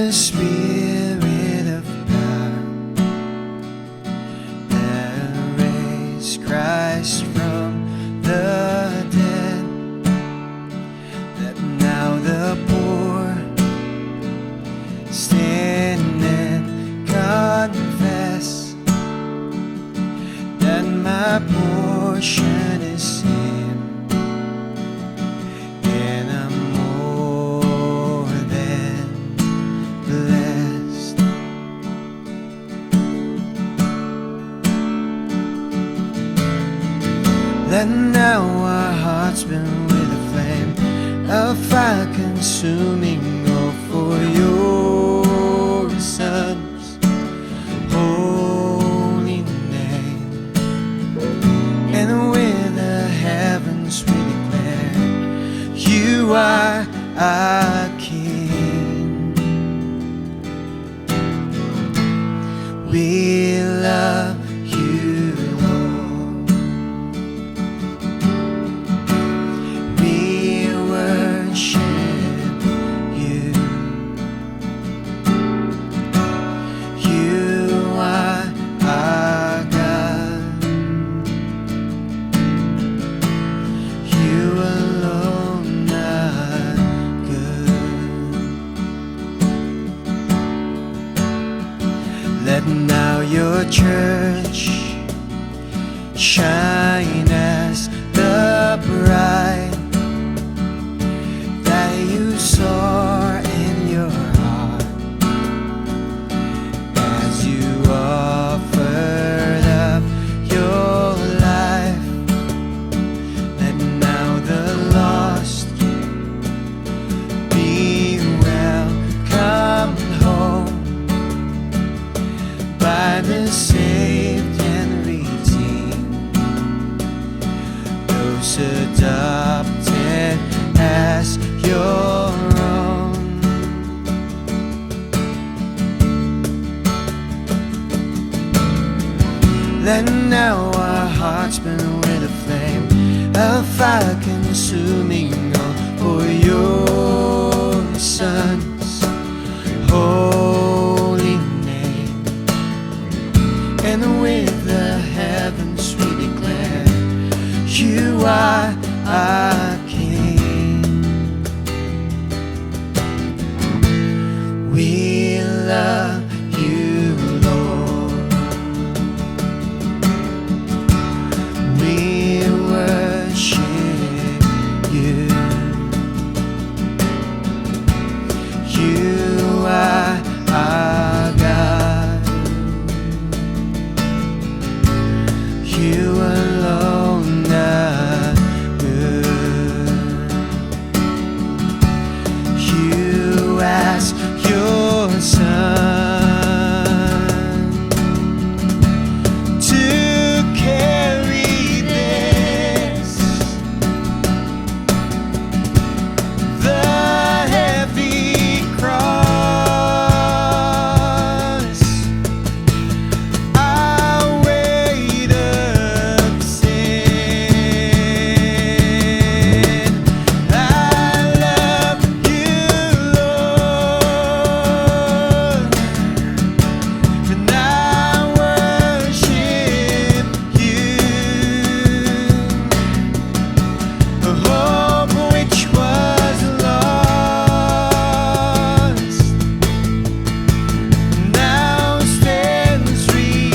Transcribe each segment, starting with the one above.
the Spirit of God that raised Christ from the dead, that now the poor stand and confess that my portion is sin, and I'm more than blessed. Let now our hearts burn with a flame of fire consuming, all for your Son's holy name. And with the heavens we declare, you are our King. We love you, Lord. We worship you. You are our God. You alone are good. Let now your church shine as the bride that you saw in your heart as you offered up your life. Let now the lost be welcomed home by the saved and redeemed, those adopted as your own. Let now our hearts burn with a flame of fire consuming, all for your Son's holy name. And with the heavens we declare, you are our King. We love you, Lord. We worship you. You are our God. You alone are good. You ask your Son to carry this, the heavy cross, our weight of sin. I love you, Lord, and I worship you. The hope which was lost now stands renewed,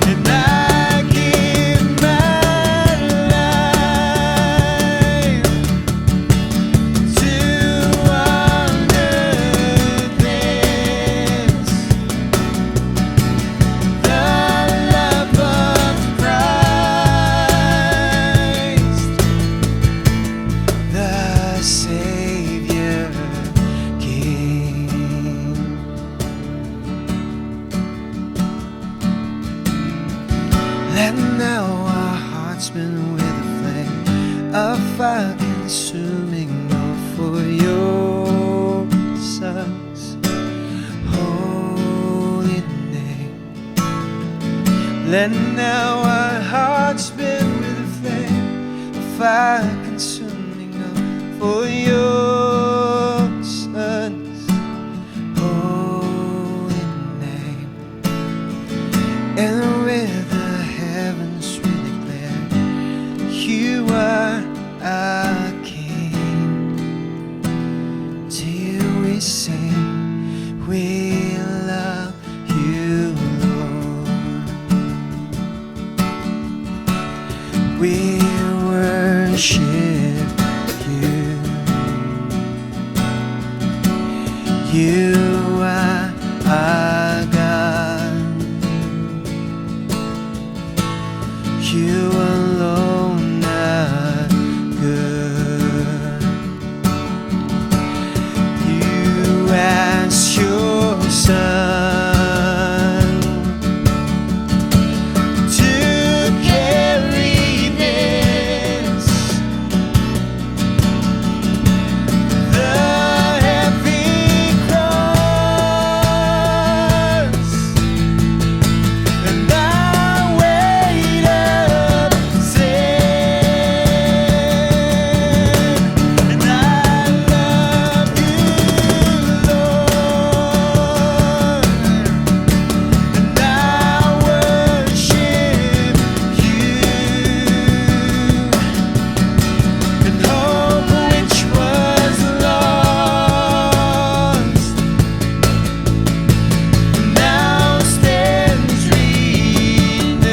and I give my life to honor this, the love of Christ, the Savior King. Let now our hearts burn with a flame of fire consuming, all for your Son's holy name. Let now our hearts burn with a flame of fire consuming, all for your we worship you. You are our God. You alone are good. You asked your Son to carry this, the heavy cross, and I weight of sin, and I love you, Lord, and I worship you, and hope which was lost now stands renewed,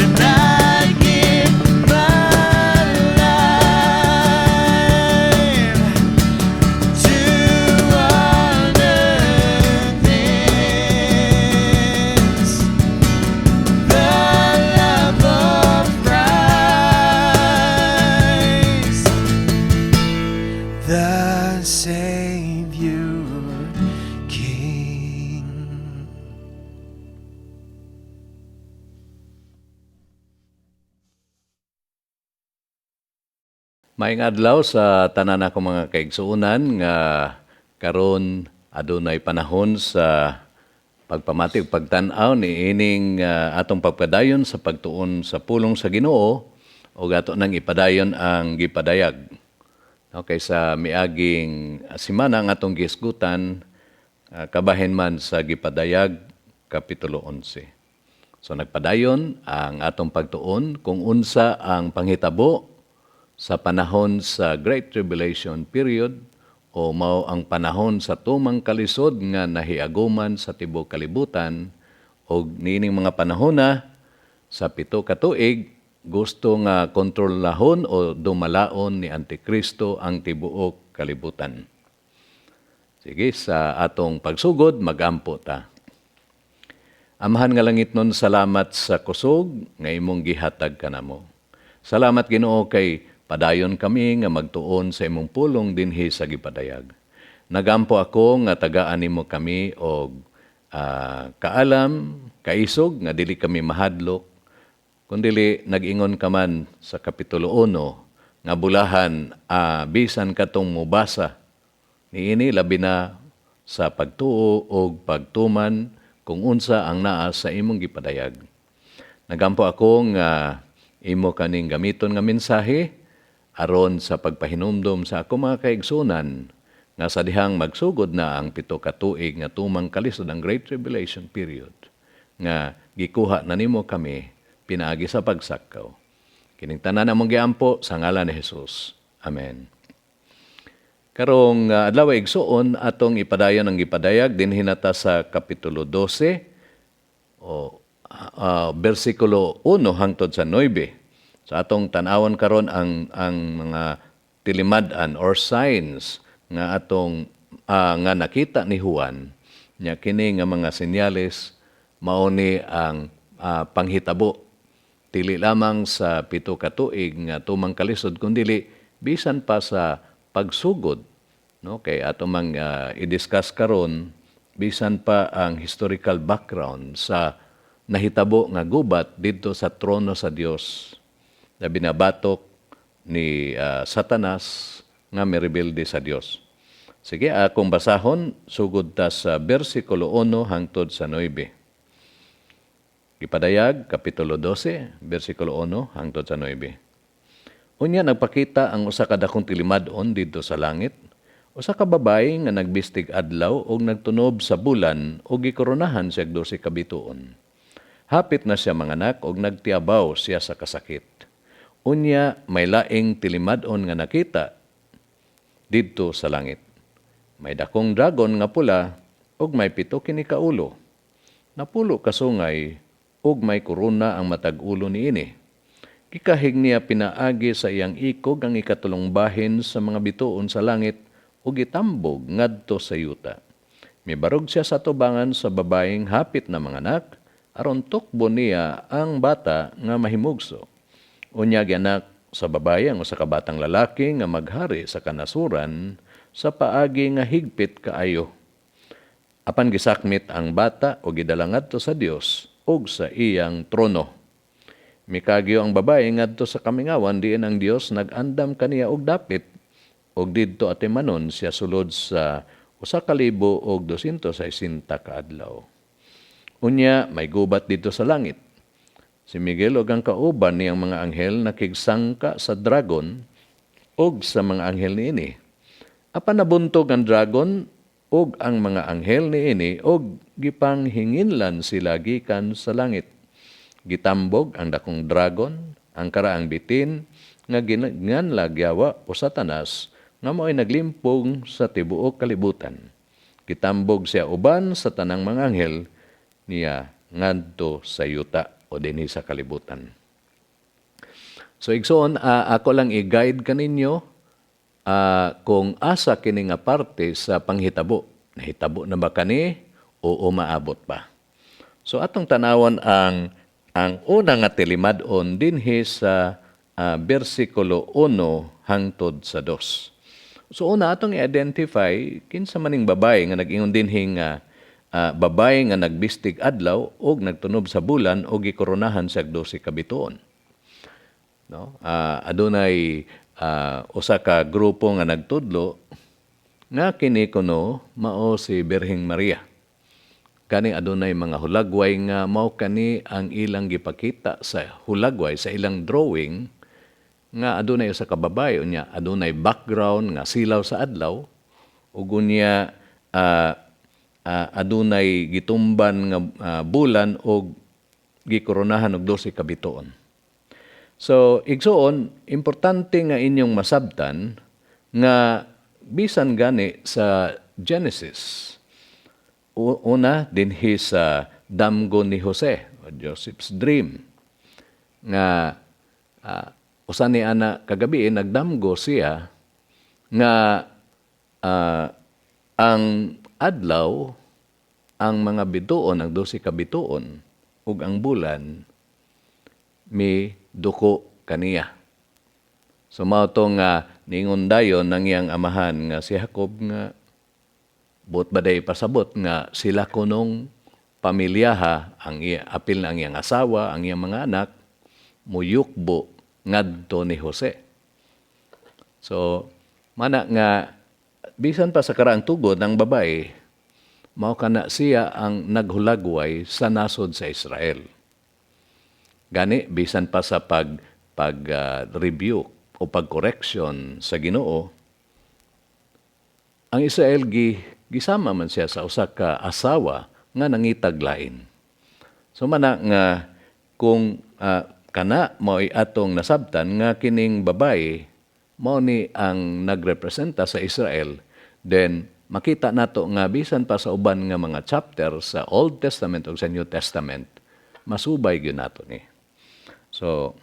and I give my life to honor this, the love of Christ, the Savior King. Maayong adlaw sa tanan ako mga kaigsuonan nga karon adunay panahon sa pagpamati ug pagtan-aw ni ining atong pagpadayon sa pagtuon sa pulong sa Ginoo ug ato nang ipadayon ang gipadayag. Okay, sa miaging semana ang atong giisgutan kabahin man sa gipadayag kapitulo 11. So nagpadayon ang atong pagtuon kung unsa ang panghitabo sa panahon sa Great Tribulation period o mao ang panahon sa tumang kalisod nga nahiaguman sa tibuok kalibutan o niining mga panahon na sa 7 ka tuig gusto nga kontrolahon o dumalaon ni Antikristo ang tibuok kalibutan. Sige, sa atong pagsugod magampo ta. Amahan nga langit nun, salamat sa kusog nga imong gihatag kanamo. Salamat Ginoo kay padayon kami nga magtuon sa imong pulong dinhi sa gipadayag. Nagampo ako nga tagaan nimo kami og kaalam, kaisog nga dili kami mahadlok, kundili nag-ingon ka man sa kapitulo 1 nga bulahan bisan katong mubasa niini labi na sa pagtuo og pagtuman kung unsa ang naa sa imong gipadayag. Nagampo ako nga imo kaning gamiton nga mensahe aron sa pagpahinumdom sa ako mga kaigsunan nga sa dihang magsugod na ang 7 ka tuig nga tumang kalisod ang Great Tribulation period nga gikuha na nimo kami pinaagi sa pagsakaw. Kining tanan among giampo sa ngalan ni Jesus. Amen. Karong adlaw igsuon atong ipadayon ang gipadayag din hinata sa kapitulo 12 o bersikulo 1 hangtod sa 9. Sa atong tan-awon karon ang mga tilimad-an or signs nga atong nga nakita ni Juan nya kini nga mga senyales mao ni ang panghitabo dili lamang sa 7 ka tuig nga tumang kalisod kundi bisan pa sa pagsugod, no, kay ato mang i-discuss karon bisan pa ang historical background sa nahitabo nga gubat didto sa trono sa Dios na binabatok ni Satanas nga mirebelde sa Dios. Sige, akong basahon sugod ta sa bersikulo 1 hangtod sa 9. Gipadayag kapitulo 12 bersikulo 1 hangtod sa 9. Unya nagpakita ang usa ka dakong tilimad-on didto sa langit, usa ka babae nga nagbistig adlaw ug nagtunob sa bulan ug gikoronahan siya 12 ka bituon. Hapit na siya manganak ug nagtiabaw siya sa kasakit. Unya may laing tilimad-on nga nakita didto sa langit. May dakong dragon nga pula ug may 7 kini ka ulo. Napulo ka sungay ug may korona ang matag ulo niini. Gikahig niya pinaagi sa iyang ikog ang ikatulong bahin sa mga bituon sa langit ug gitambog ngadto sa yuta. Mibarog siya sa tubangan sa babaeng hapit na mga anak, aron tukbo niya ang bata nga mahimugso. Unya gianak sa babae ang usa ka batang lalaki nga maghari sa kanasuran sa paagi nga higpit kaayo. Apan gisakmit ang bata o gidala ngadto sa Dios ug sa iyang trono. Mikagyo ang babae ngadto sa kamingawan diin ang Dios nag-andam kaniya og dapit ug didto atimanon siya sulod sa 1,260 ka adlaw. Unya may gubat dito sa langit. Si Miguel ug ang kauban niyang mga anghel nakigsangka sa dragon ug sa mga anghel niini. Apan nabuntog ang dragon ug ang mga anghel niini ug gipanghinginlan sila gikan sa langit. Gitambog ang dakong dragon, ang karaang bitin, nga ginganlagyawa o Satanas, nga mo'y naglimpong sa tibuok kalibutan. Gitambog siya uban sa tanang mga anghel niya ngadto sa yuta o dinhi sa kalibutan. So igsoon, ako lang i-guide kaninyo kung asa kini nga parte sa panghitabo. Nahitabo na ba kani o umaabot pa? So atong tanawon ang una nga tilimadon dinhi sa bersikulo 1 hangtod sa 2. So una atong i-identify kinsa maning babae nga nag-ingon dinhi nga babae nga nagbistig adlaw ug nagtunob sa bulan ug gikoronahan sa 12 ka bituon. No? Adunay usa ka grupo nga nagtudlo nga kini kuno mao si Birheng Maria. Kani adunay mga hulagway nga mao kani ang ilang gipakita sa hulagway sa ilang drawing nga adunay usa ka babae unya adunay background nga silaw sa adlaw ug unya adunay gitumban nga bulan ug gikoronahan og 12 ka bituon. So igsoon importante nga inyong masabtan nga bisan gani sa Genesis una dinhi sa damgo ni Jose, Joseph's dream, nga usa ni ana kagabi nagdamgo siya nga ang adlaw, ang mga bituon, ang 12 ka bituon, ug ang bulan mi duko kaniya. So mao to nga ningon dayon nang iyang amahan nga si Jacob nga buot baday pasabot nga sila kunong pamilyaha, ang apil na ang iyang asawa, ang iyang mga anak, muyukbo ngadto ni Jose. So, mana nga, bisan pa sa karaang tugod ng babae, mao kana siya ang naghulagway sa nasod sa Israel. Gani, bisan pa sa pag-review o pag-correction sa Ginoo, ang Israel gisama man siya sa usa ka asawa nga nangitag lain. So mana nga kung kana mao'y atong nasabtan nga kining babae mao ni ang nagrepresenta sa Israel, then makita nato nga bisan pa sa uban nga mga chapter sa Old Testament ug sa New Testament masubay gyud nato ni. So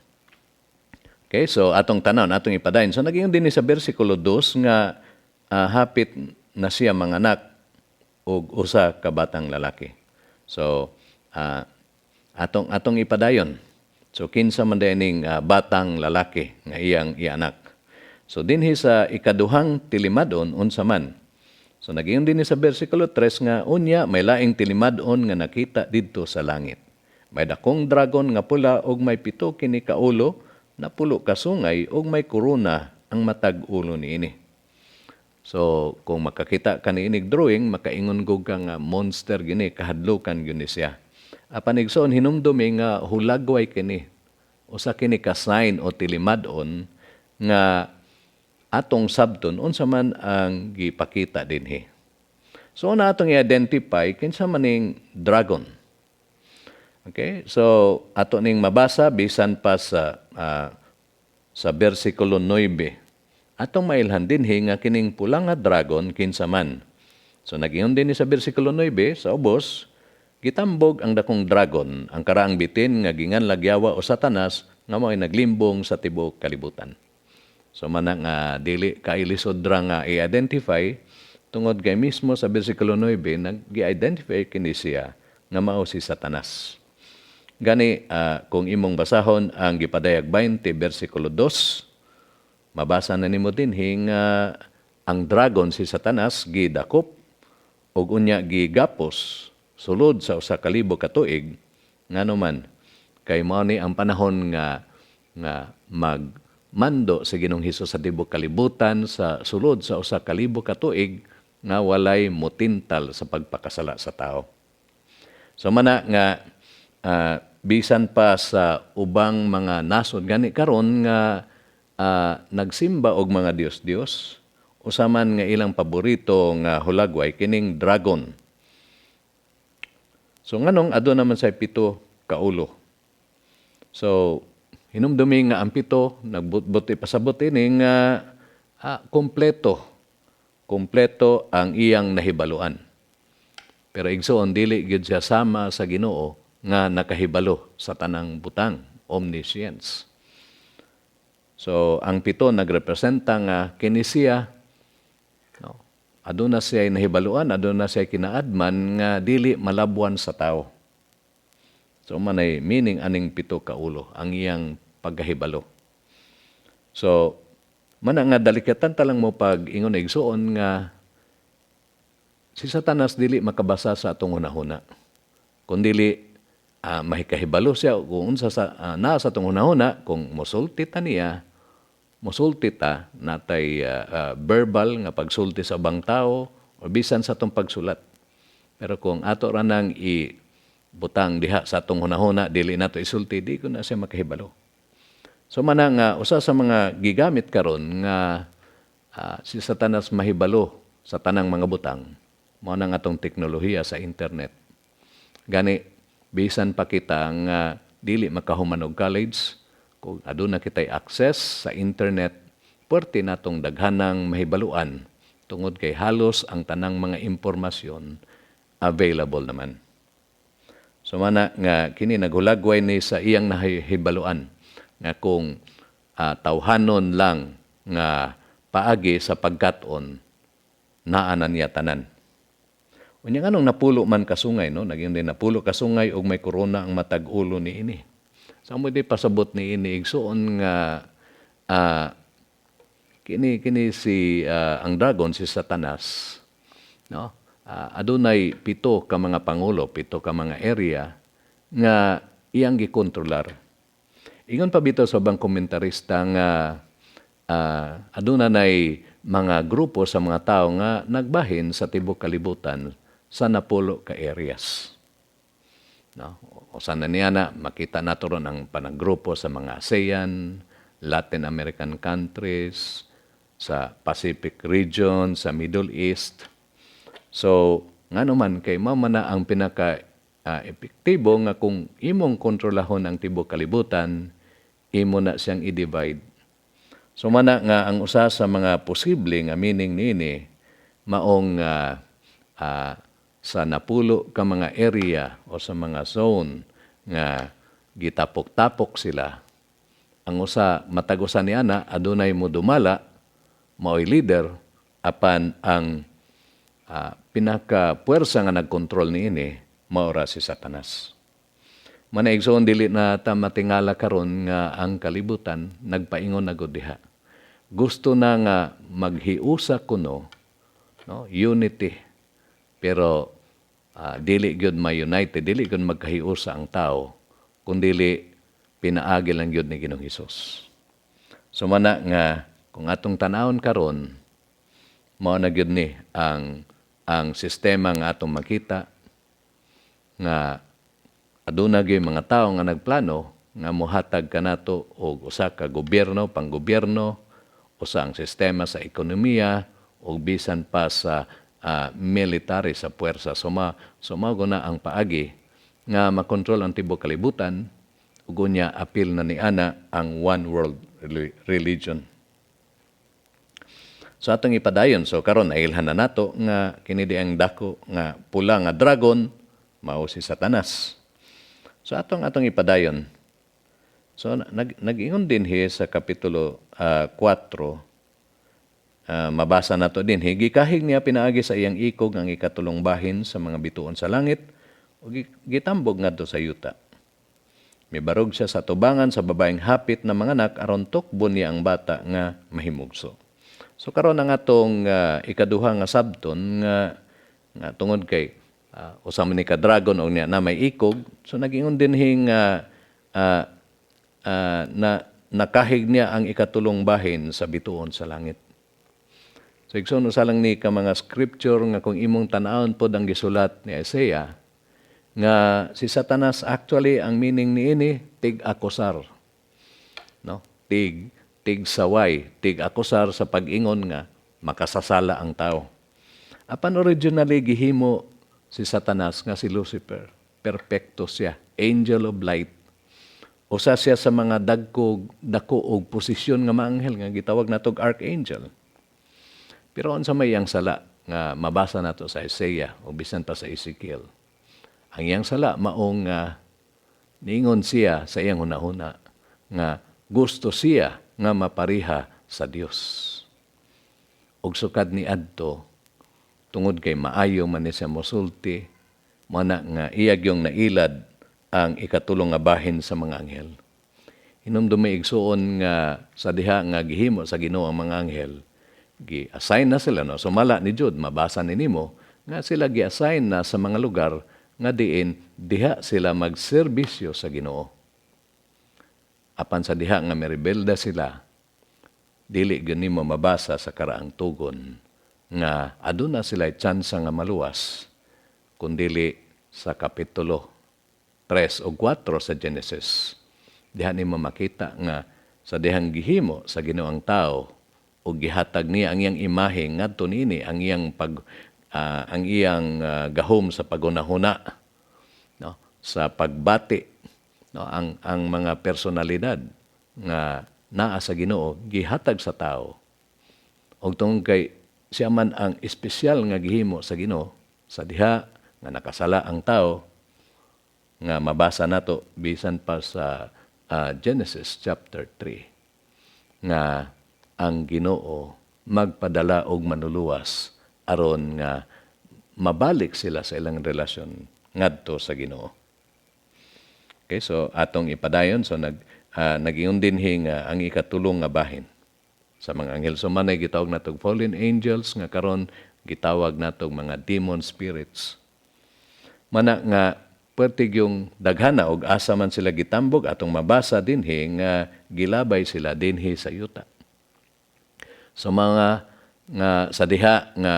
okay, so atong tanan atong ipadayon. So naging din sa bersikulo 2 nga hapit na siya manganak og usa ka batang lalaki. So atong ipadayon. So kinsa man dining batang lalaki nga iyang ianak. So dinhi sa ikaduhang tilimadon unsa man. So nagiyon dinhi sa bersikulo 3 nga unya may laing tilimadon nga nakita didto sa langit. May dakong dragon nga pula ug may 7 kini ka ulo na pulo ka sungay ug may korona ang matag ulo niini. So, kung makakita ka ni inig drawing, makaingon ko ka nga monster gini, kahadlukan gini siya. Apan igsoon, hinumdumi nga hulagway kini. Usa kini ka sign o tilimadon nga atong sabton, unsa man ang gipakita dinhi. So, na atong i-identify, kinsa maning dragon. Okay? So, ato ning mabasa, bisan pa sa versikulo 9. Atong mailhan dinhi nga kining pulang nga dragon kinsa man. So nagingon dinhi sa bersikulo 9 sa ubos gitambog ang dakong dragon, ang karaang bitin nga gingan lagyawa o Satanas nga mo'y naglimbong sa tibuok kalibutan. So mana nga dili kailisod ra nga i-identify tungod kay mismo sa bersikulo 9 nag-i-identify kini siya nga mao si Satanas. Gani kung imong basahon ang gipadayag 20 bersikulo 2, mabasa na nimo dinhi nga ang dragon si Satanas gidakop ug unya gigapos sulod sa usa ka libo ka tuig nganuman kay mao ni ang panahon nga magmando sa Ginoong Hesus sa tibuok kalibutan sa sulod sa usa ka libo ka tuig nga walay motintal sa pagpakasala sa tao. So mana nga bisan pa sa ubang mga nasod gani karon nga nagsimba og mga Dios-Dios usaman nga ilang paborito nga hulagway kining dragon. So nganong ado naman sa 7 ka ulo. So hinumdumi nga ang 7 nagbuti pasabot ini nga kompleto ang iyang nahibaluan. Pero igsoon dili gyud siya sama sa Ginoo nga nakahibalo sa tanang butang, omniscience. So ang 7 nagrepresenta nga kini siya aduna siya nahibaluan, aduna siya kinaadman nga dili malabwan sa tao. So manay meaning aning 7 ka ulo ang iyang pagkahibalo. So mana nga dalikatan talang mo pag ingon igsuon nga si Satanas dili makabasa sa atong hunahuna. Kundili mahikahibalo siya kung unsa sa naa sa atong hunahuna kung mosulti ta niya mosulti ta natay verbal nga pagsulti sa ubang tao o bisan sa atong pagsulat. Pero kung ato ra nang ibutang diha sa atong hunahuna dili nato isulti di ko na siya makahibalo. So mana nga usa sa mga gigamit karon nga si Satanas mahibalo sa tanang mga butang mao nang atong teknolohiya sa internet. Gani bisan pa kita nga dili makahuman og college kung aduna kitay access sa internet, puwerte natong daghanang mahibaluan tungod kay halos ang tanang mga impormasyon available naman. So mana nga kini naghulagway ni sa iyang nahibaluan nga kung tawhanon lang nga paagi sa pagkat-on naanan niya tanan. Unya nganong napulo man kasungay no, naging din napulo kasungay og may korona ang matag ulo ni ini. Sa mo di pasabot ni ini igsuon nga kini si ang dragon si Satanas no adunay 7 ka mga pangulo, 7 ka mga area nga iyang gikontrolar. Ingon pa bitaw sa ubang komentarista nga aduna nay mga grupo sa mga tao nga nagbahin sa tibuok kalibutan sa napulo ka areas. No? O sana niya na makita nato ron ang panagrupo sa mga ASEAN, Latin American countries, sa Pacific region, sa Middle East. So, ngano man kay mao man na ang pinaka epektibo nga kung imong kontrolahon ang tibuok kalibutan, imo na siyang i-divide. So mana nga ang usa sa mga posible nga meaning niini maong sa napulo ka mga area o sa mga zone nga gitapok-tapok sila. Ang usa matag usa ni ana adunay modumala mao'y leader apan ang pinaka-puwersa nga nagkontrol niini maora si Satanas. Manaigsoon dili na ta matingala karon nga ang kalibutan nagpaingon na gud diha. Gusto na nga maghiusa kuno no unity. Pero dili gyud ma-united, dili gyud magkahiusa ang tao kundili pinaagi lang gyud ni Ginoong Hesus. So mana nga kung atong tan-awon karon mao na gyud ni ang sistema nga atong makita nga aduna gyud mga tao nga nagplano nga mohatag kanato og usa ka gobyerno, panggobyerno, usa ang sistema sa ekonomiya o bisan pa sa military sa puwersa. Sumago na ang paagi nga makontrol ang tibuok kalibutan ug unya apil na ni ana ang one world religion. So atong ipadayon, so karon nailhan na nato nga kini di ang dako nga pula nga dragon mao si Satanas. So atong ipadayon. So nag-ingon din sa kapitulo 4, mabasa nato din, gikahig niya pinaagi sa iyang ikog ang ikatulong bahin sa mga bituon sa langit o gitambog ngadto sa yuta. Mibarog siya sa tubangan sa babaeng hapit na mga anak aron tukbon niya ang bata nga mahimugso. So karon ang atong ikaduha nga sabton nga tungod kay usam ni ka dragon o niya na may ikog, so nag-ingon din na nakahig niya ang ikatulong bahin sa bituon sa langit. So igsoon usa lang ni ka mga scripture nga kung imong tan-awon pod ang gisulat ni Isaiah nga si Satanas actually ang meaning niini tig-akusar. No? Tig saway, tig-akusar sa pag-ingon nga makasasala ang tao. Apan originally gihimo si Satanas nga si Lucifer, perpekto siya, angel of light. Usa siya sa mga dako og posisyon nga maanghel nga gitawag natog archangel. Pero unsa may iyang sala nga mabasa nato sa Isaiah o bisan pa sa Ezekiel. Ang iyang sala maong niingon siya sa iyang hunahuna nga gusto siya nga mapariha sa Dios. Og sukad ni adto tungod kay maayo man ni siya mosulti, mana nga iyag yung nailad ang ikatulong nga bahin sa mga anghel. Hinumdumi igsuon nga sa diha nga gihimo sa Ginoo ang mga anghel, gi-assign na sila, no? Sumala ni Jude, mabasa ni nimo, nga sila gi-assign na sa mga lugar nga diin diha sila magserbisyo sa Ginoo. Apan sa diha nga merebelda sila, dili gyud nimo mabasa sa karaang tugon nga aduna sila tsansa nga maluwas kundili sa kapitulo 3 o 4 sa Genesis. Diha nimo makita nga sa dihang gihimo sa Ginoo ang tao o gihatag niya ang iyang imahe ngadto niini ang iyang gahom sa pagunahuna, no, sa pagbati, no, ang mga personalidad nga naa sa Ginoo gihatag sa tao. Og tungod kay siya man ang espesyal nga gihimo sa Ginoo, sa diha nga nakasala ang tao, nga mabasa nato bisan pa sa Genesis chapter 3, nga ang Ginoo magpadala og manuluwas aron nga mabalik sila sa ilang relasyon ngadto sa Ginoo. Okay, so atong ipadayon, so nag-ingon din ang ikatulong nga bahin sa mga anghel. So manay gitawag natog fallen angels nga karon gitawag natog mga demon spirits. Mana nga pertig yung daghana og asa man sila gitambog atong mabasa dinhi nga gilabay sila dinhi sa yuta. So mga nga sa diha nga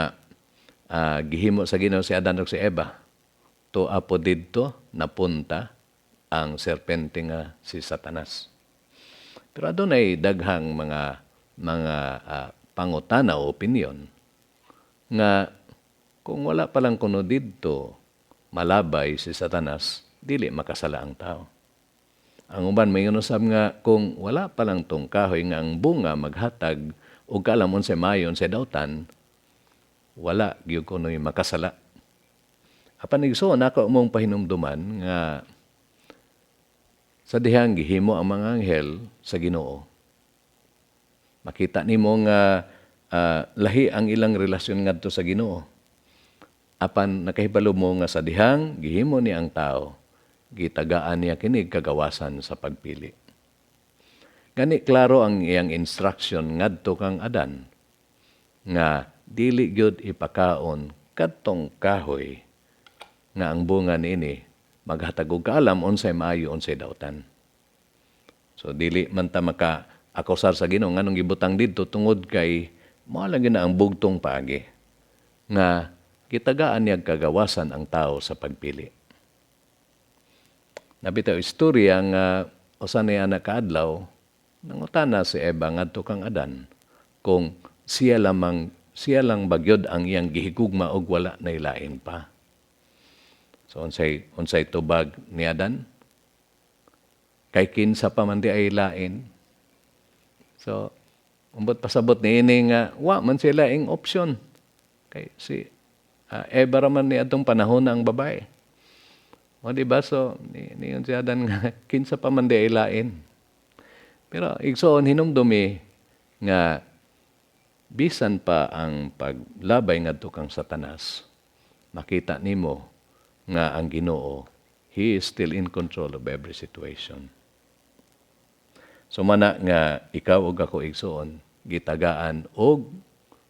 gihimo sa Ginoo si Adan ug si Eva, to apo didto napunta ang serpente nga si Satanas. Pero adunay daghang mga pangutana o opinyon nga kung wala palang kuno didto malabay si Satanas, dili makasala ang tao. Ang uban may usab nga kung wala palang tong kahoy nga ang bunga maghatag og kalamon sa mayon sa dautan, wala gyud kuno'y makasala. Apan igsoon nako mong pahinumduman nga sa dihang gihimo ang mga anghel sa Ginoo, makita nimo nga lahi ang ilang relasyon ngadto sa Ginoo. Apan nakahibalo mo nga sa dihang gihimo ni ang tao, gitagaan niya kinig kagawasan sa pagpili. Gani klaro ang iyang instruction ngadto kang Adan nga dili gyud ipakaon kadtong kahoy nga ang bunga niini maghatag og kaalam unsay maayo unsay dautan. So dili man ta maka-akusar sa Ginoo nganong gibutang didto tungod kay mao lang na ang bugtong paagi nga gitagaan niya kagawasan ang tao sa pagpili. Nabitaw istorya nga usa ni anak kaadlaw nangutana si Eva ngadto kang Adan kung siya lang bagyod ang iyang gihigugma og wala nay lain pa. So unsay tubag ni Adan? Kay kinsa pa man di ay lain. So umbot pasabot niini nga wa man sila ing option. Kay si Eva raman ni atong panahon ang babae. O di ba so niyon siya dan nga kinsa pa man di ilain. Pero igsoon hinumdumi nga bisan pa ang paglabay ngadto kang Satanas, makita nimo nga ang Ginoo, He is still in control of every situation. So mana nga ikaw ug ako igsoon gitagaan og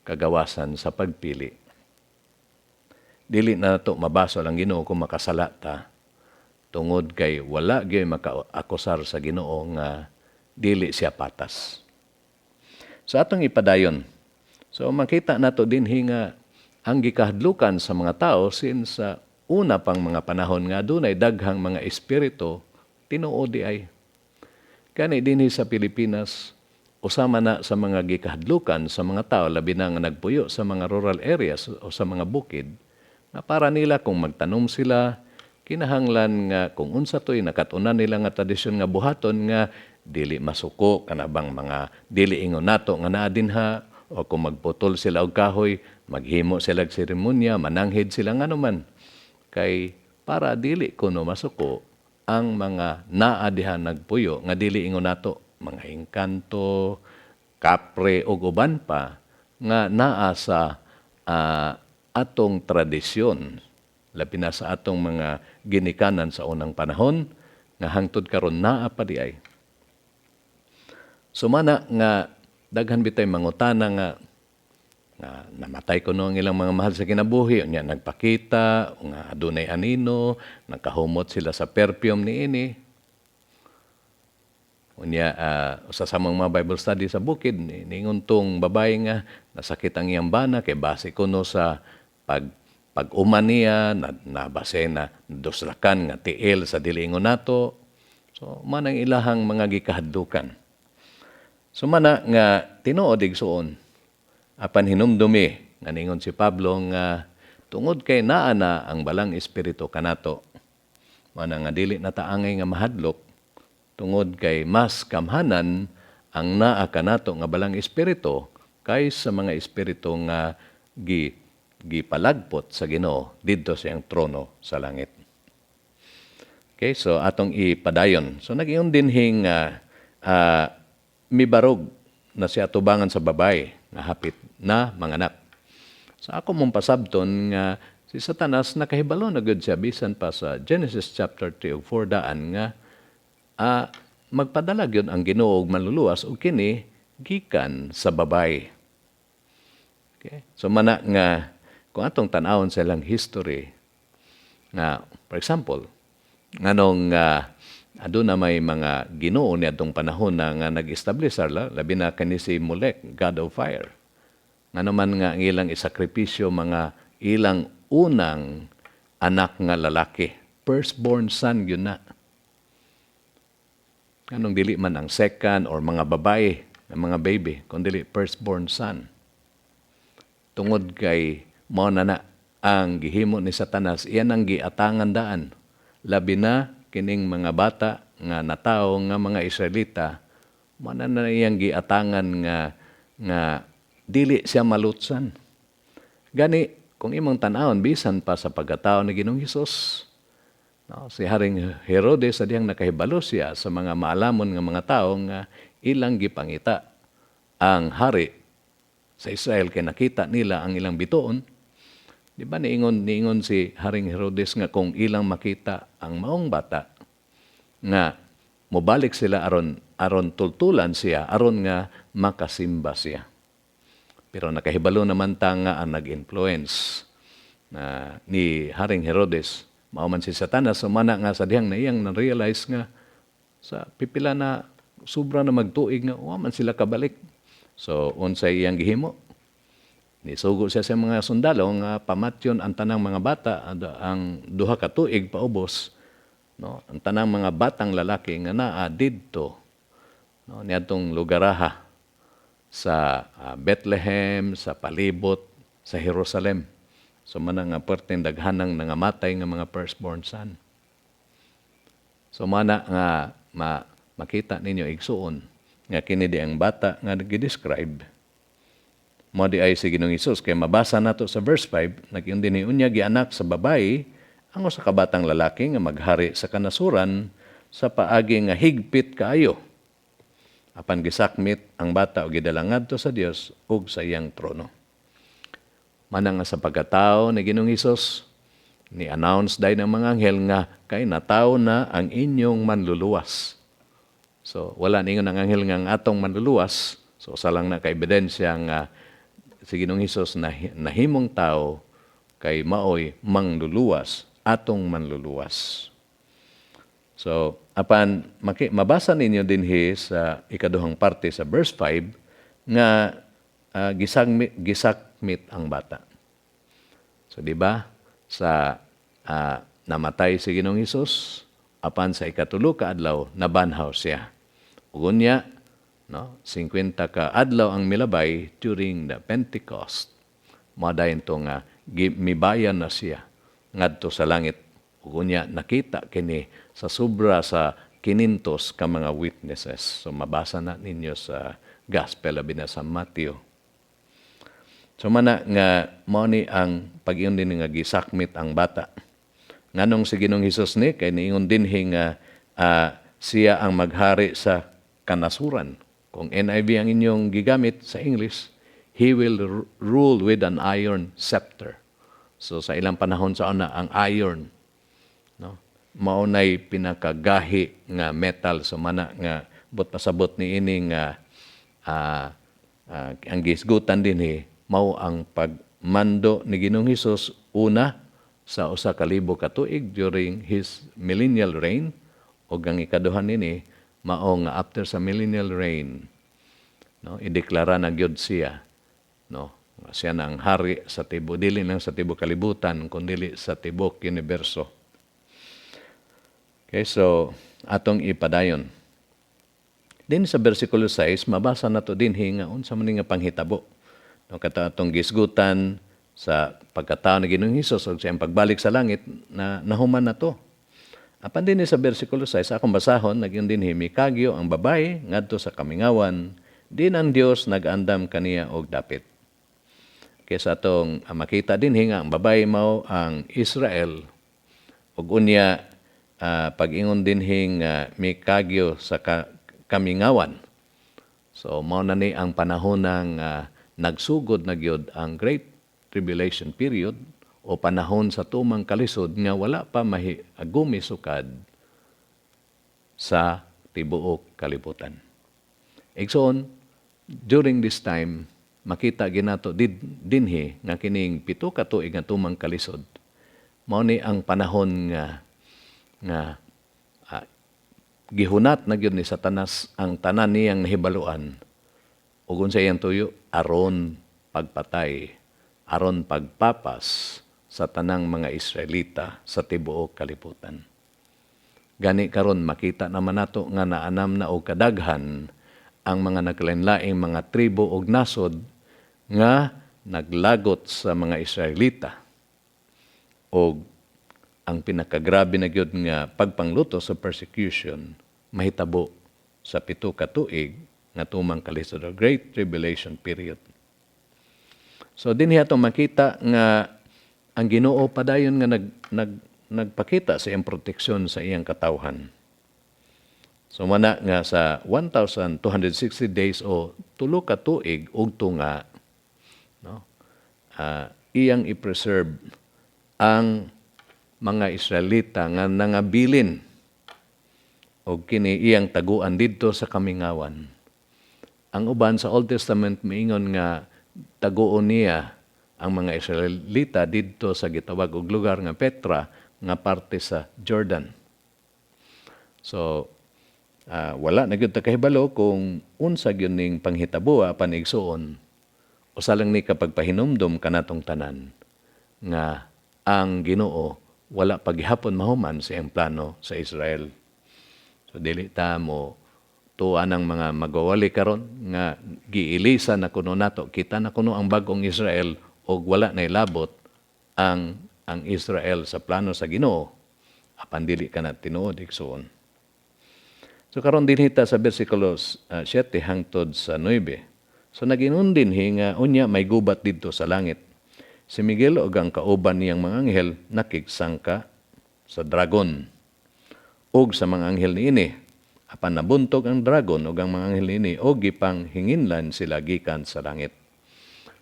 kagawasan sa pagpili. Dili na to mabaso lang Ginoo kung makasala ta tungod kay wala gyud maka-akusar sa Ginoo nga dili siya patas. So atong ipadayon. So makita nato dinhi nga ang gikahadlukan sa mga tao since sa una pang mga panahon nga dunay daghang mga espiritu tinuod di ay. Kani dinhi sa Pilipinas usama na sa mga gikahadlukan sa mga tao labi na nga nagpuyo sa mga rural areas o sa mga bukid na para nila kung magtanom sila kinahanglan nga kung unsa toy nakatunan nila nga tradisyon nga buhaton nga dili masuko kanabang mga dili ingon nato nga naa dinha o kung magputol sila og kahoy maghimo sila og seremonya mananghid sila nganuman kay para dili kuno masuko ang mga naa diha nagpuyo nga dili ingon nato mga engkanto kapre ug uban pa nga naa sa atong tradisyon labi na sa atong mga ginikanan sa unang panahon nga hangtod karon naa pa di ay. Sumana nga daghan bitay mangutana nga namatay ko no ang ilang mga mahal sa kinabuhi unya nagpakita nga adunay anino nagkahumot sila sa perfume niini. Unya usa sa mga Bible study sa bukid ningon tong babae nga nasakit ang iyang bana kay base kuno sa pag-uman niya, nabase na doslakan nga tiil sa dilingon nato. So, manang ilahang mga gikahadlukan. So, mana nga tinuod igsuon, apan hinumdumi, nga ningon si Pablo nga tungod kay naa na ang balang espiritu kanato. Mana nga dili na taangay nga mahadlok, tungod kay mas kamhanan ang naa kanato nga balang espiritu kaysa mga espiritu nga gipalagpot sa Ginoo didto sa iyang trono sa langit. Okay, so atong ipadayon. So nag-iyon dinhing mibarog na siya tubangan sa babay nga hapit na manganak. So ako mong pasabton nga si Satanas nakahibalo na gud siya bisan pa sa Genesis chapter 3 ug 4 daan nga magpadala gyud ang Ginoo og manluluwas og kini gikan sa babay. Okay? So mana nga kung atong tan-awon sa ilang history, nga, for example, nganong aduna may mga Ginoo ni atong panahon na nga nag-establish labi na kani si Molech, God of Fire. Ngano man nga ang ilang isakripisyo mga ilang unang anak nga lalaki, firstborn son yun na. Nganong dili man ang second or mga babae, mga baby, kundi firstborn son. Tungod kay mao na ang gihimo ni Satanas, iyan ang giatangan daan. Labi na kining mga bata nga natawo nga mga Israelita, mao na iyang giatangan nga dili siya malutsan. Gani kung imong tan-awon bisan pa sa pagkatao ni Ginoong Hesus, no, si Haring Herodes sa diyang nakahibalo siya sa mga maalamon nga mga tao nga ilang gipangita ang hari sa Israel kay nakita nila ang ilang bituon. Di ba niingon si Haring Herodes nga kung ilang makita ang maong bata nga mobalik sila aron tultulan siya aron nga makasimba siya. Pero nakahibalo naman ta nga ang nag-influence ni Haring Herodes mao man si Satanas sumana nga sa dihang na iyang na-realize nga sa pipila na sobra na magtuig nga wa man sila kabalik. So unsay iyang gihimo? Nisugo siya sa mga sundalo nga pamatyon ang tanang mga bata ang duha ka tuig paubos, no, ang tanang mga batang lalaki nga naa didto, no, niadtong lugaraha sa Bethlehem, sa palibot sa Jerusalem. So man nga perting daghanang nangamatay nga mga firstborn son. So mana nga makita ninyo igsuon nga kini di ang bata nga gi-describe mo di ay si Ginoong Hesus kay mabasa nato sa verse 5 nag-iyon din unya gianak sa babayi ang usa ka batang lalaki nga maghari sa kanasuran sa paagi nga higpit kaayo. Apan gisakmit ang bata o gidala ngadto sa Dios ug sa iyang trono. Manang nga sa pagkatao ni Ginoong Hesus, ni-announce day ng mga anghel nga kay natawo na ang inyong manluluwas. So wala ningon ang anghel nga ang atong manluluwas. So sa lang na ka ebidensya nga si Ginoong Hesus nahimong tao kay maoy mangluluwas, atong manluluwas. So apan mabasa ninyo dinhi sa ikaduhang parte sa verse 5 nga gisakmit ang bata. So di ba sa namatay si Ginoong Hesus apan sa ikatulo ka adlaw nabanhaw siya. Ug unya no 50 ka adlaw ang milabay during the Pentecost. Madayon to nga mibayan na siya ngadto sa langit. Ug unya nakita kini sa sobra sa kinintos ka mga witnesses. So mabasa na ninyo sa Gospel labi na sa Matthew. So mana nga mao ni ang pag-iyon din nga gisakmit ang bata. Nganong si Ginoong Hesus ni kay niingon dinhi nga siya ang maghari sa kanasuran. Kung NIV ang inyong gigamit sa English, He will rule with an iron scepter. So sa ilang panahon sa una ang iron, no? Maunay pinakagahi nga metal so mana nga but pasabot ni ini nga ang gisgutan dinhi mao ang pagmando ni Ginoong Hesus una sa usa ka libo ka tuig during his millennial reign ug ang ikaduha nini mao nga after sa millennial reign no ideklara na gyud siya no siya na ang hari sa tibuok dili lang sa tibuok kalibutan kundi sa tibuok universo. Okay, so atong ipadayon din sa bersikulo 6 mabasa nato dinhi nga unsa man nga panghitabo no kata atong gisgutan sa pagkatao ni Ginoong Hesus ug sa iyang pagbalik sa langit na nahuman na to. Apan din sa bersikulo 6 akong basahon nagyon dinhi mikagyo ang babae ngadto sa kamingawan din ang Dios nag-andam kaniya og dapit. Kaysa atong makita dinhi nga ang babae mao ang Israel ug unya pag-ingon dinhi nga mikagyo sa kamingawan. So mao na ni ang panahon ng nagsugod na gyud ang Great Tribulation period o panahon sa tumang kalisod nga wala pa gumisukad sa tibuok kalibutan. Igsoon, during this time, makita ginato dinhi nga kining 7 ka tuig nga tumang kalisod. Mao ni ang panahon nga gihunat na gyud ni Satanas ang tanan niyang nahibaluan ug unsa iyang tuyo aron pagpatay, aron pagpapas sa tanang mga Israelita sa tibuok kalibutan. Gani karon makita naman nato nga naanam na og kadaghan ang mga naglain-laing mga tribo ug nasod nga naglagot sa mga Israelita. Og ang pinakagrabe na gyud nga pagpangluto sa persecution mahitabo sa 7 ka tuig nga tumang kalisod o Great Tribulation period. So dinhi atong makita nga ang Ginoo padayon nga nagpakita sa iyang proteksyon sa iyang katawhan. So mana nga sa 1,260 days o 3 ka tuig ug tunga no iyang i-preserve ang mga Israelita nga nangabilin og kini iyang taguan didto sa kamingawan. Ang uban sa Old Testament miingon nga taguon niya ang mga Israelita didto sa gitawag og lugar nga Petra nga parte sa Jordan. So wala na gyud ta kahibalo kung unsa gyud ning panghitabo apan igsuon. Usa lang ni kapag pahinumdom kanatong tanan nga ang Ginoo wala paghihapon mahuman sa iyang plano sa Israel. So dili ta mo tuan ang mga magawali karon nga giilisa na kuno nato kita na kuno ang bagong Israel og wala na ilabot ang Israel sa plano sa Ginoo apan dili kana tinuod igsoon. So karon dinhi ta sa bersikulo 7 hangtod sa 9. So nagingon dinhi nga unya may gubat didto sa langit. Si Miguel og ang kauban niyang mga anghel nakigsangka sa dragon ug sa mga anghel niini. Apan nabuntog ang dragon ug ang mga anghel niini ug gipang hinginlan sila gikan sa langit.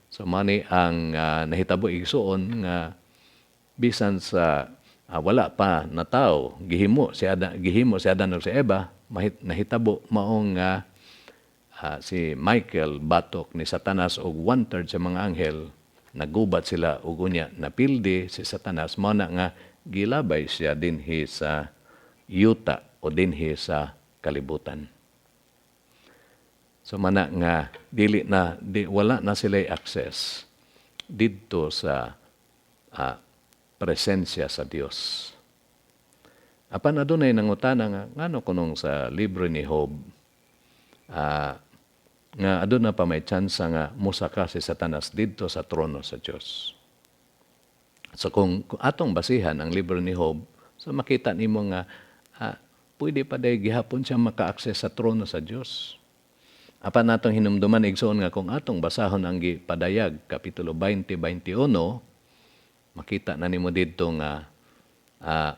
So mani ang nahitabo igsuon nga bisan sa wala pa na tao gihimo si Adan ug si Eva nahitabo maong si Michael batok ni Satanas ug 1/3 sa mga anghel nagubat sila ug unya napildi si Satanas mao na nga gilabay siya dinhi sa yuta o dinhi sa kalibutan. So mana nga wala na sila access didto sa presensya sa Dios. Apan adunay nangutana nga ngano kunong sa libro ni Job nga aduna pa may tsansa nga musaka si Satanas didto sa trono sa Dios. So kung atong basihan ang libro ni Job, so makita nimo nga pwede pa day gihapon siya maka-access sa trono sa Dios. Apan natong hinumduman igsoon nga kung atong basahon ang gipadayag kapitulo 20-21, makita na nimo didto nga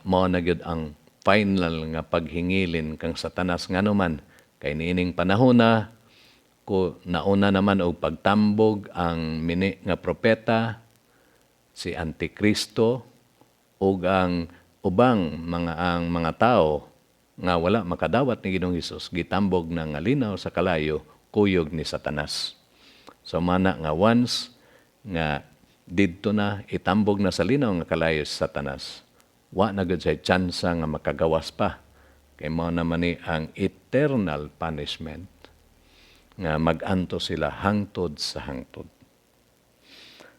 mao na gyud ang final nga paghingilin kang Satanas nganuman kay niining panahon na ko nauna naman og pagtambog ang mini nga propeta si Antikristo ug ang ubang mga tao nga wala makadawat ni Ginoong Hesus gitambog na nga linaw sa kalayo kuyog ni Satanas. So mana nga once nga didto na itambog na sa linaw nga kalayo si Satanas, wa na gud say tsansa nga makagawas pa kay mao naman ni ang eternal punishment nga mag-anto sila hangtod sa hangtod.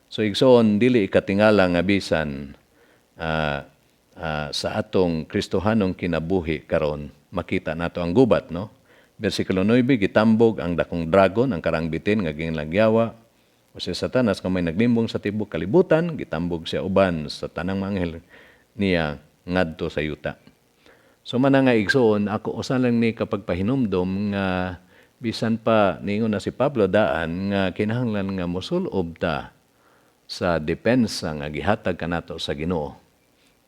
So igsoon dili ikatingala nga bisan sa atong Kristohanong kinabuhi karon makita nato ang gubat, no? Bersikulo 9, gitambog ang dakong dragon, ang karangbitin nga ginlagyawa o si Satanas kung may nagbimbong sa tibok kalibutan, gitambog siya uban sa tanang mga anghel niya ngadto sa yuta. So man nga igsoon, ako usan lang ni kapag pahinumdom nga bisan pa ningon na si Pablo daan nga kinahanglan nga mosulob ta sa depensa nga gihatag kanato sa Ginoo.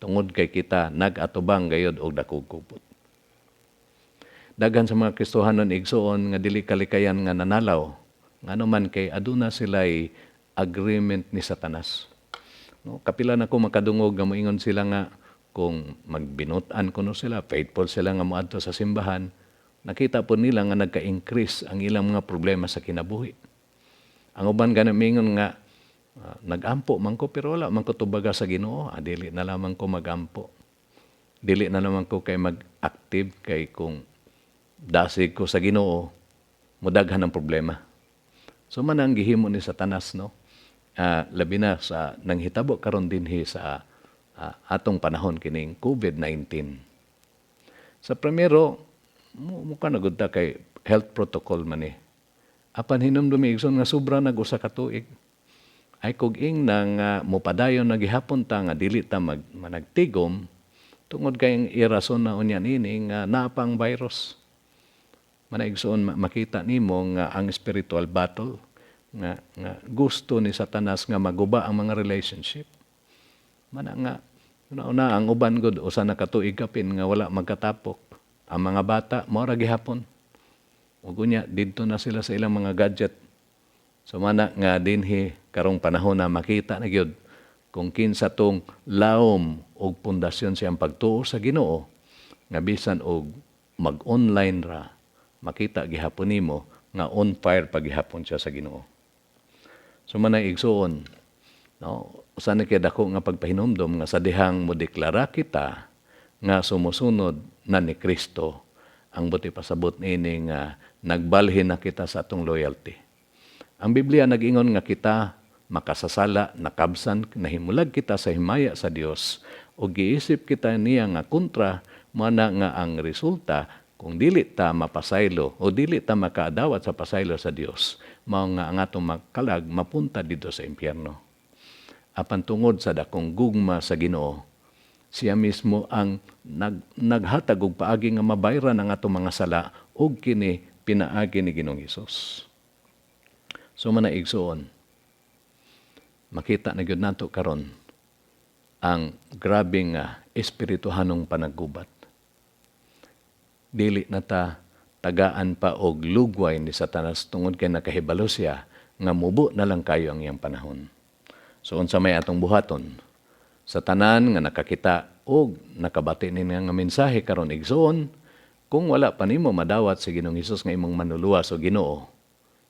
Tungod kay kita nag-atubang gayod og dakog kupot. Daghan sa mga Kristohanon igsoon nga dili kalikayan nga nanalaw, nganuman kay aduna sila'y agreement ni Satanas. No, kapila na ko makadungog nga moingon sila nga kung magbinutan kuno sila, faithful sila nga moadto sa simbahan, nakita po nila nga nagka-increase ang ilang mga problema sa kinabuhi. Ang uban ganun mingon nga nag-ampo man ko pero wala man ko tubaga sa Ginoo, dili na lamang ko mag-ampo. Dili na lamang ko kay mag-active kay kung dasig ko sa Ginoo, mudaghan ang problema. So man ang gihimo ni Satanas, no? Labi na sa nanghitabo karon dinhi sa atong panahon kining COVID-19. Sa primero, mukha na gud ta kay health protocol man ni. Apan hinumdumi igsoon nga sobra nag-usa ka tuig. Ay kung nang mupadayon na gihapon ta nga dili ta managtigom tungod kay ang irason na unyan ini nga napang virus. Manaigsoon makita nimo nga ang spiritual battle nga gusto ni Satanas nga maguba ang mga relationship. Mana nga una ang uban gud usa na ka tuig kapin nga wala magkatapok. Ang mga bata mao ra gihapon. Ug unya didto na sila sa ilang mga gadget. So mana nga dinhi karong panahon na makita na gyud kung kinsa tong lawom og pundasyon siyang pagtuo sa Ginoo nga bisan og mag-online ra makita gihapon nimo nga on fire pagihapon siya sa Ginoo. So man igsuon, no, usa na kay dako nga pagpahinumdom nga sa dihang mo deklara kita nga sumusunod na ni Kristo, ang buti pasabot niini nga nagbalhin na kita sa atong loyalty. Ang Biblia nag-ingon nga kita makasasala, nakabsan, nahimulag kita sa himaya sa Dios o giisip kita niya nga kontra, mana nga ang resulta kung dili ta mapasaylo o dili ta makaadawat sa pasaylo sa Dios, mao nga ang atong makalag mapunta dito sa impyerno. Apan tungod sa dakong gugma sa Ginoo, siya mismo ang naghatag og paagi nga mabayran ang atong mga sala ug kini pinaagi ni Ginoong Hesus. So manaigsoon, makita na gyud nato karon ang grabing espirituhanong panaggubat. Dili na ta tagaan pa og lugway ni Satanas tungod kay nakahibalo siya nga mubo na lang kayo ang iyang panahon. So unsa may atong buhaton sa tanan nga nakakita og nakabati ni nga mensahe karon igsoon, kung wala pa nimo madawat si Ginoong Hesus nga imong manuluwas o Ginoo,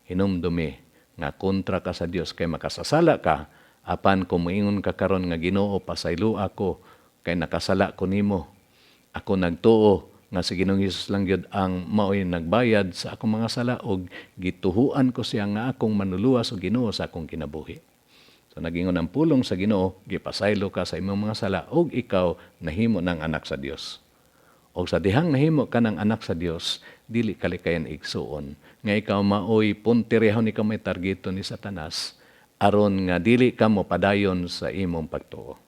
hinumdumi nga kontra ka sa Dios kay makasasala ka apan kung moingon ka karon nga Ginoo pasaylo ako kay nakasala ko nimo. Ako nagtuo nga si Ginoong Hesus lang gyud ang mao'y nagbayad sa akong mga sala og gituhuan ko siya nga akong manuluwas o Ginoo sa akong kinabuhi. So nagingon ang pulong sa Ginoo, gipasaylo ka sa imong mga sala og ikaw nahimo ng anak sa Dios. Og sa dihang nahimo ka ng anak sa Dios, dili kalikayan igsuon nga ikaw mao'y puntirehon ikaw may targeto ni Satanas aron nga dili ka mo padayon sa imong pagtuo.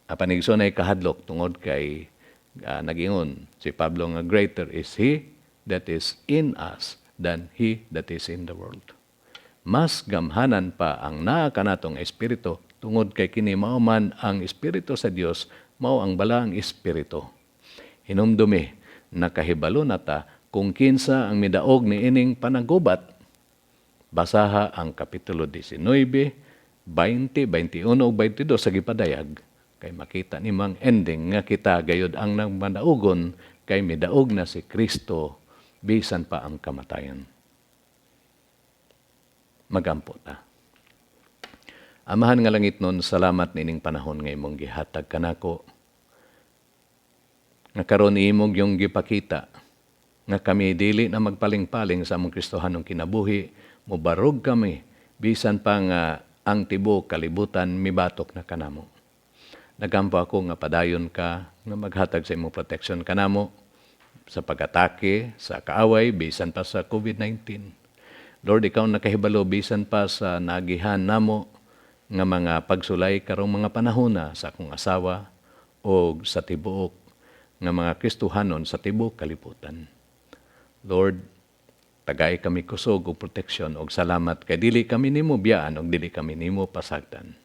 Apan igsoon ay kahadlok tungod kay nagingon si Pablo nga greater is He that is in us than he that is in the world. Mas gamhanan pa ang naa kanatong espiritu tungod kay kini mao man ang espiritu sa Dios, mao ang balaang espiritu. Hinumdumi nakahibalo nata kung kinsa ang midaog ni ining panaggubat. Basaha ang kapitulo 19, 20, 21 ug 22 sa gipadayag. Kay makita ni mang ending nga kita gayud ang nagmadaugon kay midaog na si Kristo bisan pa ang kamatayan. Magampo ta. Amahan nga langit nun, salamat nining panahon nga imong gihatag kanako. Nga karon imong yung gipakita nga kami dili na magpaling-paling sa among Kristohanong kinabuhi, mobarog kami bisan pa nga ang tibuok kalibutan mibatok na kanamo. Nagampo ako nga padayon ka nga maghatag sa imong protection kanamo sa pag-atake, sa kaaway, bisan pa sa COVID-19. Lord, ikaw nakahibalo bisan pa sa nagihan namo nga mga pagsulay karong mga panahona sa akong asawa o sa tibuok nga mga Kristohanon sa tibuok kalibutan. Lord, tagay kami kusog og protection og salamat kay dili kami nimo biyaan og dili kami nimo pasagdan.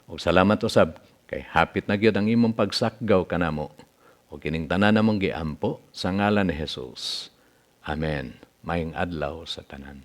Og salamat usab kay hapit na gyud ang imong pagsakgaw kanamo o kining tanan namong giampo sa ngalan ni Jesus. Amen. Maayong adlaw sa tanan.